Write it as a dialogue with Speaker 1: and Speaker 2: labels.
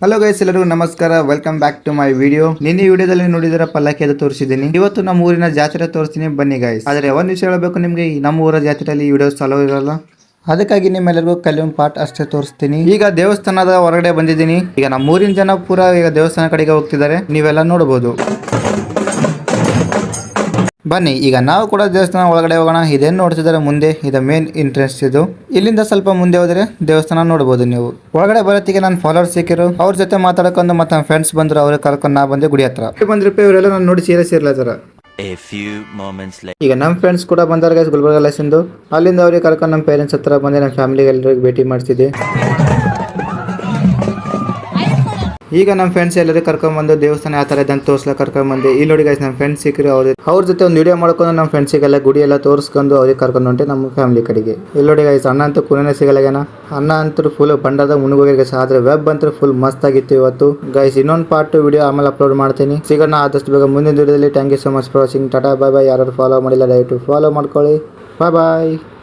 Speaker 1: Hello guys, ಎಲ್ಲರಿಗೂ ನಮಸ್ಕಾರ. Welcome back to my video. ನಿನ್ನೆ ವಿಡಿಯೋದಲ್ಲಿ ನೋಡಿದರ ಪಲ್ಲಕ್ಕಿ ಅದು ತೋರಿಸಿದ್ದೀನಿ. ಇವತ್ತು ನಮ್ಮ ಊರಿನ ಜಾತ್ರೆ ತೋರಿಸ್ತೀನಿ, ಬನ್ನಿ ಗೈಸ್. ಆದ್ರೆ ಒಂದ್ ವಿಷಯ ಹೇಳಬೇಕು ನಿಮ್ಗೆ, ನಮ್ಮ ಊರ ಜಾತ್ರೆಯಲ್ಲಿ ಈ ವಿಡಿಯೋಸ್ ಅಲೋ ಇರಲ್ಲ. ಅದಕ್ಕಾಗಿ ನಿಮ್ಮೆಲ್ಲರಿಗೂ ಕಲಿಯೊಂದು ಪಾರ್ಟ್ ಅಷ್ಟೇ ತೋರಿಸ್ತೀನಿ. ಈಗ ದೇವಸ್ಥಾನದ ಹೊರಗಡೆ ಬಂದಿದ್ದೀನಿ. ಈಗ ನಮ್ಮ ಊರಿನ ಜನ ಪೂರ ಈಗ ದೇವಸ್ಥಾನ ಕಡೆಗೆ ಹೋಗ್ತಿದ್ದಾರೆ, ನೀವೆಲ್ಲ ನೋಡಬಹುದು. ಬನ್ನಿ ಈಗ ನಾವು ಕೂಡ ದೇವಸ್ಥಾನ ಒಳಗಡೆ ಹೋಗೋಣ. ಇದೇನು ನೋಡ್ತಿದ್ದಾರೆ ಮುಂದೆ, ಇದು ಮೇನ್ ಎಂಟ್ರೆನ್ಸ್. ಇದು ಇಲ್ಲಿಂದ ಸ್ವಲ್ಪ ಮುಂದೆ ಹೋದ್ರೆ ದೇವಸ್ಥಾನ ನೋಡಬಹುದು ನೀವು. ಒಳಗಡೆ ಬರೋತ್ತಿಗೆ ನನ್ನ ಫಾಲೋವರ್ಸ್ ಸಿಕ್ಕಿರು, ಅವ್ರ ಜೊತೆ ಮಾತಾಡ್ಕೊಂಡು ಮತ್ತೆ ನನ್ನ ಫ್ರೆಂಡ್ಸ್ ಬಂದ್ರು, ಅವ್ರಿಗೆ ಕರ್ಕೊಂಡು ನಾ ಬಂದೆ ಗುಡಿ ಹತ್ರ. ಬಂದ್ರಪ್ಪ ಇವರೆಲ್ಲ ನಾನು ನೋಡಿ ಸೀರಿಯಸ್ ಇರ್ಲತ್ತಾರ. ಈಗ ನಮ್ಮ ಫ್ರೆಂಡ್ಸ್ ಕೂಡ ಬಂದಾರ ಗೈಸ್, ಗುಲ್ಬರ್ಗ ಲೆಸನ್ದು. ಅಲ್ಲಿಂದ ಅವ್ರಿಗೆ ಕರ್ಕೊಂಡು ನಮ್ಮ ಪೇರೆಂಟ್ಸ್ ಹತ್ರ ಬಂದೆ, ನಮ್ಮ ಫ್ಯಾಮಿಲಿಗೆ ಎಲ್ಲರಿಗೆ ಭೇಟಿ ಮಾಡ್ತಿದ್ದೆ. ಈಗ ನಮ್ಮ ಫ್ರೆಂಡ್ಸ್ ಎಲ್ಲರೂ ಕರ್ಕೊಂಡ್ಬಂದು ದೇವಸ್ಥಾನ ಯಾವ ಥರ ಇದ್ದಂತ ತೋರ್ಸ್ಲಕ್ಕೆ ಕರ್ಕೊಂಡ್ಬಂದೆ. ಇಲ್ಲಿ ನೋಡಿ ಗೈಸ್, ನಮ್ಮ ಫ್ರೆಂಡ್ಸ್ ಸಿಕ್ಕರು, ಅವ್ರ ಜೊತೆ ಒಂದು ವಿಡಿಯೋ ಮಾಡ್ಕೊಂಡು ನಮ್ಮ ಫ್ರೆಂಡ್ಸಿಗೆಲ್ಲ ಗುಡಿ ಎಲ್ಲ ತೋರಿಸ್ಕೊಂಡು ಅವ್ರಿಗೆ ಕರ್ಕೊಂಡು ಹೊಂಟೆ ನಮ್ಮ ಫ್ಯಾಮಿಲಿ ಕಡೆಗೆ. ಇಲ್ಲಿ ನೋಡಿ ಗೈಸ್, ಅಣ್ಣ ಅಂತೂ ಕುನೇ ಸಿಗಲ್ಲಾಗೇನ. ಅಣ್ಣ ಅಂತೂ ಫುಲ್ ಬಂಡದ ಮುಳುಗೋಗಿ ಗೈಸ್. ಆದ್ರೆ ವೆಬ್ ಅಂತೂ ಫುಲ್ ಮಸ್ತ್ ಆಗಿತ್ತು ಇವತ್ತು ಗೈಸ್. ಇನ್ನೊಂದು ಪಾರ್ಟ್ ವಿಡಿಯೋ ಆಮೇಲೆ ಅಪ್ಲೋಡ್ ಮಾಡ್ತೀನಿ. ಸಿಗೋಣ ಆದಷ್ಟು ಬೇಗ ಮುಂದಿನ ವಿಡಿಯೋದಲ್ಲಿ. Thank you so much for watching. ಟಾಟಾ ಬಾಯ್ ಬಾಯ್. ಯಾರು ಫಾಲೋ ಮಾಡಿಲ್ಲ ದಯವಿಟ್ಟು ಫಾಲೋ ಮಾಡ್ಕೊಳ್ಳಿ. ಬಾಯ್ ಬಾಯ್.